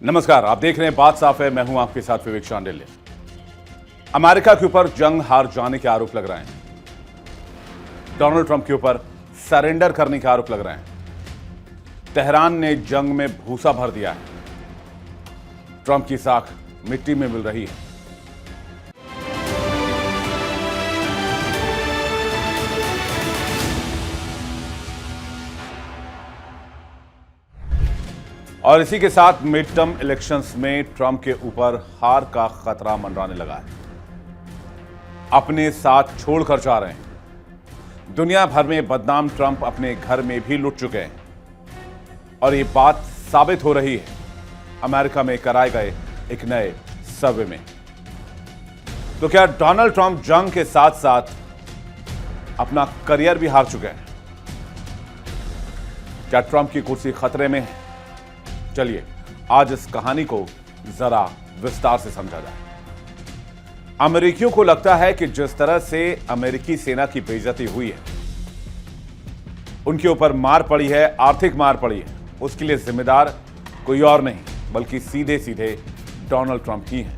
नमस्कार, आप देख रहे हैं बात साफ है। मैं हूं आपके साथ विवेक शांडिल्य। अमेरिका के ऊपर जंग हार जाने के आरोप लग रहे हैं। डोनाल्ड ट्रंप के ऊपर सरेंडर करने के आरोप लग रहे हैं। तेहरान ने जंग में भूसा भर दिया है। ट्रंप की साख मिट्टी में मिल रही है। और इसी के साथ मिड टर्म इलेक्शंस में ट्रंप के ऊपर हार का खतरा मंडराने लगा है। अपने साथ छोड़कर जा रहे हैं। दुनिया भर में बदनाम ट्रंप अपने घर में भी लुट चुके हैं और ये बात साबित हो रही है अमेरिका में कराए गए एक नए सर्वे में। तो क्या डोनाल्ड ट्रंप जंग के साथ साथ अपना करियर भी हार चुके हैं? क्या ट्रंप की कुर्सी खतरे में है? चलिए आज इस कहानी को जरा विस्तार से समझा जाए। अमेरिकियों को लगता है कि जिस तरह से अमेरिकी सेना की बेइज्जती हुई है, उनके ऊपर मार पड़ी है, आर्थिक मार पड़ी है, उसके लिए जिम्मेदार कोई और नहीं बल्कि सीधे सीधे डोनाल्ड ट्रंप ही हैं।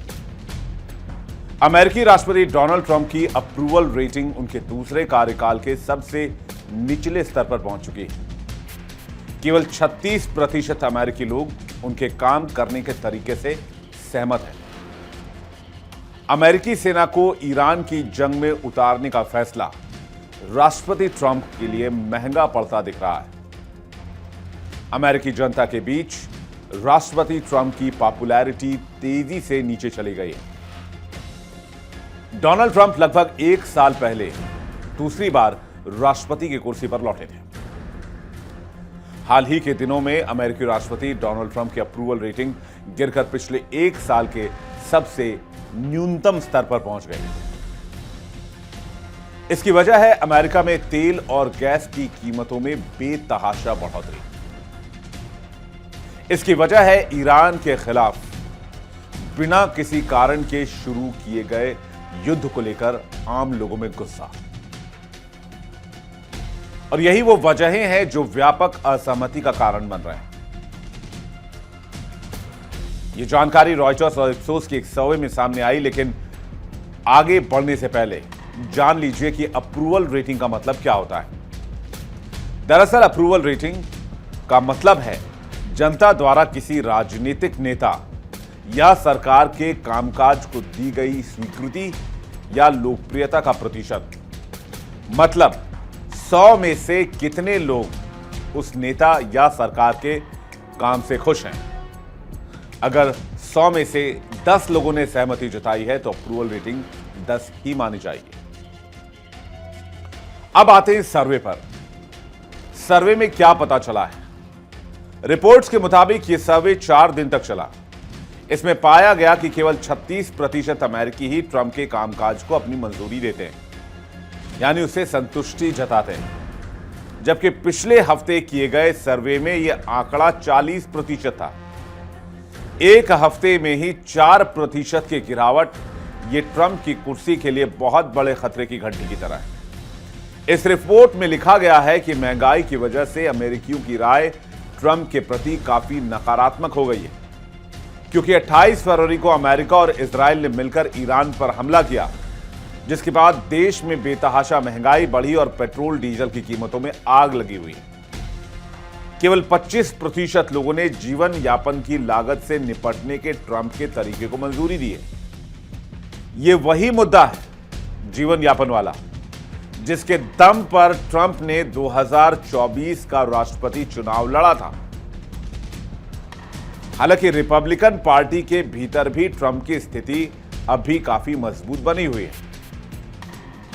अमेरिकी राष्ट्रपति डोनाल्ड ट्रंप की अप्रूवल रेटिंग उनके दूसरे कार्यकाल के सबसे निचले स्तर पर पहुंच चुकी है। केवल 36% अमेरिकी लोग उनके काम करने के तरीके से सहमत हैं। अमेरिकी सेना को ईरान की जंग में उतारने का फैसला राष्ट्रपति ट्रंप के लिए महंगा पड़ता दिख रहा है। अमेरिकी जनता के बीच राष्ट्रपति ट्रंप की पॉपुलैरिटी तेजी से नीचे चली गई है। डोनाल्ड ट्रंप लगभग 1 साल पहले दूसरी बार राष्ट्रपति की कुर्सी पर लौटे थे। हाल ही के दिनों में अमेरिकी राष्ट्रपति डोनाल्ड ट्रंप की अप्रूवल रेटिंग गिरकर पिछले 1 साल के सबसे न्यूनतम स्तर पर पहुंच गई। इसकी वजह है अमेरिका में तेल और गैस की कीमतों में बेतहाशा बढ़ोतरी। इसकी वजह है ईरान के खिलाफ बिना किसी कारण के शुरू किए गए युद्ध को लेकर आम लोगों में गुस्सा। और यही वो वजहें हैं जो व्यापक असहमति का कारण बन रहे हैं। ये जानकारी रॉयटर्स और इप्सोस की एक सर्वे में सामने आई। लेकिन आगे बढ़ने से पहले जान लीजिए कि अप्रूवल रेटिंग का मतलब क्या होता है। दरअसल अप्रूवल रेटिंग का मतलब है जनता द्वारा किसी राजनीतिक नेता या सरकार के कामकाज को दी गई स्वीकृति या लोकप्रियता का प्रतिशत। मतलब 100 में से कितने लोग उस नेता या सरकार के काम से खुश हैं। अगर 100 में से 10 लोगों ने सहमति जताई है तो अप्रूवल रेटिंग 10 ही मानी जाएगी। अब आते हैं सर्वे पर। सर्वे में क्या पता चला है? रिपोर्ट्स के मुताबिक यह सर्वे 4 दिन तक चला। इसमें पाया गया कि केवल 36% अमेरिकी ही ट्रंप के कामकाज को अपनी मंजूरी देते हैं, यानी उसे संतुष्टि जताते हैं। जबकि पिछले हफ्ते किए गए सर्वे में यह आंकड़ा 40% था। एक हफ्ते में ही 4% की गिरावट यह ट्रंप की कुर्सी के लिए बहुत बड़े खतरे की घंटी की तरह है। इस रिपोर्ट में लिखा गया है कि महंगाई की वजह से अमेरिकियों की राय ट्रंप के प्रति काफी नकारात्मक हो गई है, क्योंकि 28 फरवरी को अमेरिका और इजराइल ने मिलकर ईरान पर हमला किया, जिसके बाद देश में बेतहाशा महंगाई बढ़ी और पेट्रोल डीजल की कीमतों में आग लगी हुई है। केवल 25% लोगों ने जीवन यापन की लागत से निपटने के ट्रंप के तरीके को मंजूरी दी है। यह वही मुद्दा है, जीवन यापन वाला, जिसके दम पर ट्रंप ने 2024 का राष्ट्रपति चुनाव लड़ा था। हालांकि रिपब्लिकन पार्टी के भीतर भी ट्रंप की स्थिति अब भी काफी मजबूत बनी हुई है।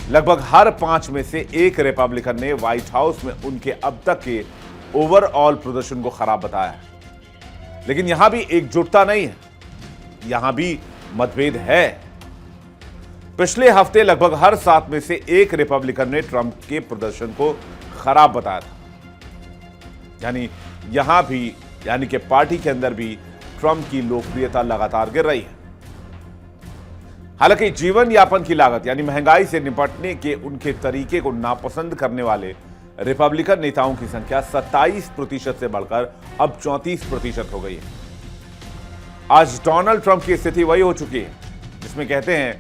लगभग हर 5 में से 1 रिपब्लिकन ने व्हाइट हाउस में उनके अब तक के ओवरऑल प्रदर्शन को खराब बताया है। लेकिन यहां भी एकजुटता नहीं है, यहां भी मतभेद है। पिछले हफ्ते लगभग हर 7 में से 1 रिपब्लिकन ने ट्रंप के प्रदर्शन को खराब बताया था। यानी कि पार्टी के अंदर भी ट्रंप की लोकप्रियता लगातार गिर रही है। हालांकि जीवन यापन की लागत यानी महंगाई से निपटने के उनके तरीके को नापसंद करने वाले रिपब्लिकन नेताओं की संख्या 27% से बढ़कर अब 34% हो गई है। आज डोनाल्ड ट्रंप की स्थिति वही हो चुकी है जिसमें कहते हैं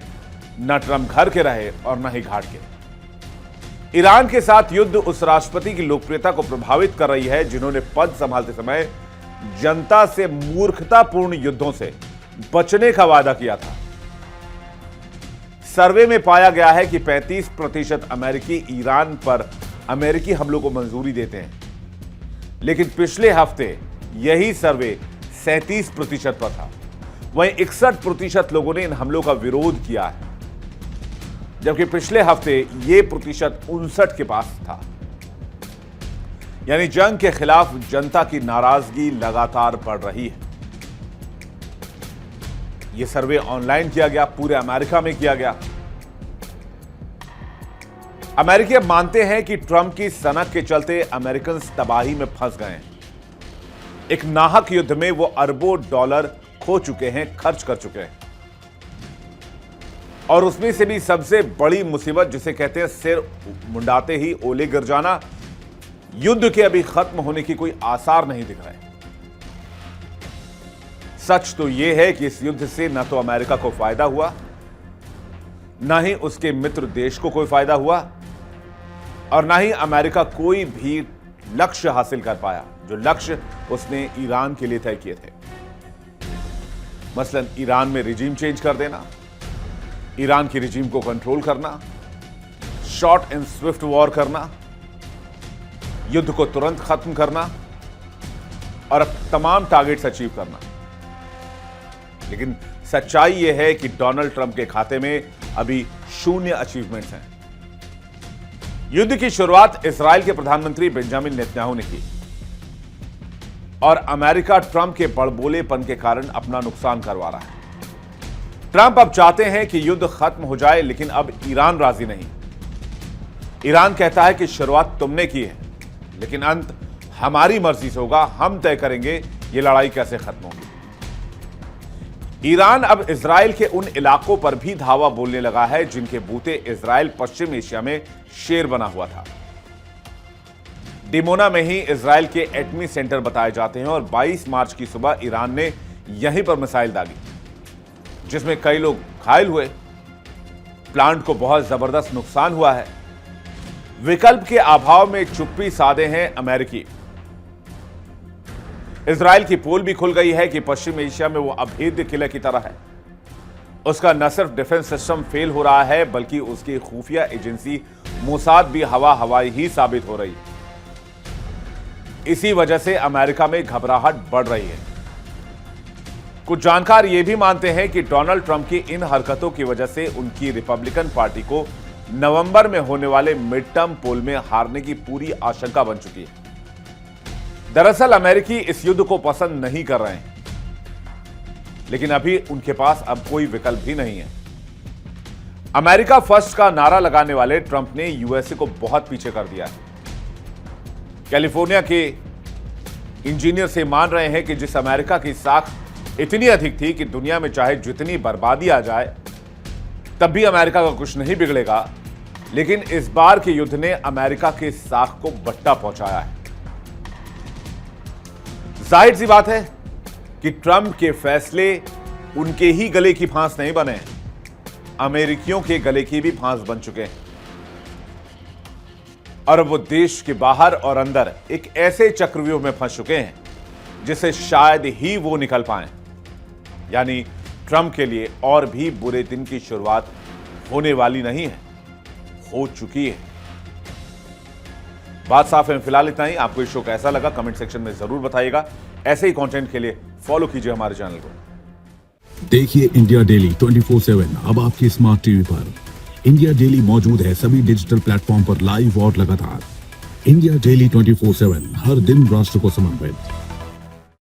न ट्रंप घर के रहे और न ही घाट के। ईरान के साथ युद्ध उस राष्ट्रपति की लोकप्रियता को प्रभावित कर रही है जिन्होंने पद संभालते समय जनता से मूर्खतापूर्ण युद्धों से बचने का वादा किया था। सर्वे में पाया गया है कि 35% अमेरिकी ईरान पर अमेरिकी हमलों को मंजूरी देते हैं, लेकिन पिछले हफ्ते यही सर्वे 37% पर था। वहीं 61% लोगों ने इन हमलों का विरोध किया है, जबकि पिछले हफ्ते यह प्रतिशत 59 के पास था। यानी जंग के खिलाफ जनता की नाराजगी लगातार बढ़ रही है। यह सर्वे ऑनलाइन किया गया, पूरे अमेरिका में किया गया। अमेरिकी अब मानते हैं कि ट्रंप की सनक के चलते अमेरिकन तबाही में फंस गए हैं। एक नाहक युद्ध में वो अरबों डॉलर खो चुके हैं, खर्च कर चुके हैं। और उसमें से भी सबसे बड़ी मुसीबत जिसे कहते हैं सिर मुंडाते ही ओले गिर जाना, युद्ध के अभी खत्म होने की कोई आसार नहीं दिख रहे। सच तो यह है कि इस युद्ध से न तो अमेरिका को फायदा हुआ, न ही उसके मित्र देश को कोई फायदा हुआ, और न ही अमेरिका कोई भी लक्ष्य हासिल कर पाया जो लक्ष्य उसने ईरान के लिए तय किए थे। मसलन ईरान में रिजीम चेंज कर देना, ईरान की रिजीम को कंट्रोल करना, शॉर्ट एंड स्विफ्ट वॉर करना, युद्ध को तुरंत खत्म करना और अब तमाम टारगेट्स अचीव करना। लेकिन सच्चाई यह है कि डोनाल्ड ट्रंप के खाते में अभी 0 अचीवमेंट्स हैं। युद्ध की शुरुआत इजराइल के प्रधानमंत्री बेंजामिन नेतन्याहू ने की और अमेरिका ट्रंप के बड़बोलेपन के कारण अपना नुकसान करवा रहा है। ट्रंप अब चाहते हैं कि युद्ध खत्म हो जाए, लेकिन अब ईरान राजी नहीं। ईरान कहता है कि शुरुआत तुमने की है, लेकिन अंत हमारी मर्जी से होगा, हम तय करेंगे ये लड़ाई कैसे खत्म होगी। ईरान अब इजराइल के उन इलाकों पर भी धावा बोलने लगा है जिनके बूते इजराइल पश्चिम एशिया में शेर बना हुआ था। डिमोना में ही इजराइल के एटमी सेंटर बताए जाते हैं और 22 मार्च की सुबह ईरान ने यहीं पर मिसाइल दागी, जिसमें कई लोग घायल हुए। प्लांट को बहुत जबरदस्त नुकसान हुआ है। विकल्प के अभाव में चुप्पी साधे हैं अमेरिकी। इजराइल की पोल भी खुल गई है कि पश्चिम एशिया में वो अभेद्य किले की तरह है। उसका न सिर्फ डिफेंस सिस्टम फेल हो रहा है, बल्कि उसकी खुफिया एजेंसी मोसाद भी हवाई ही साबित हो रही है। इसी वजह से अमेरिका में घबराहट बढ़ रही है। कुछ जानकार यह भी मानते हैं कि डोनाल्ड ट्रंप की इन हरकतों की वजह से उनकी रिपब्लिकन पार्टी को नवंबर में होने वाले मिड टर्म पोल में हारने की पूरी आशंका बन चुकी है। दरअसल अमेरिकी इस युद्ध को पसंद नहीं कर रहे हैं, लेकिन अभी उनके पास अब कोई विकल्प भी नहीं है। अमेरिका फर्स्ट का नारा लगाने वाले ट्रंप ने यूएसए को बहुत पीछे कर दिया है। कैलिफोर्निया के इंजीनियर से मान रहे हैं कि जिस अमेरिका की साख इतनी अधिक थी कि दुनिया में चाहे जितनी बर्बादी आ जाए तब भी अमेरिका का कुछ नहीं बिगड़ेगा, लेकिन इस बार के युद्ध ने अमेरिका के साख को बट्टा पहुंचाया है। जाहिर सी बात है कि ट्रंप के फैसले उनके ही गले की फांस नहीं बने, अमेरिकियों के गले की भी फांस बन चुके हैं। और अब वो देश के बाहर और अंदर एक ऐसे चक्रव्यूह में फंस चुके हैं जिससे शायद ही वो निकल पाए। यानी ट्रंप के लिए और भी बुरे दिन की शुरुआत होने वाली नहीं है, हो चुकी है। बात साफ है। फिलहाल इतना ही। आपको इस शो कैसा लगा कमेंट सेक्शन में जरूर बताइएगा। ऐसे ही कंटेंट के लिए फॉलो कीजिए हमारे चैनल को। देखिए इंडिया डेली 24/7 अब आपके स्मार्ट टीवी पर। इंडिया डेली मौजूद है सभी डिजिटल प्लेटफॉर्म पर लाइव और लगातार। इंडिया डेली 24/7 हर दिन राष्ट्र को समर्पित।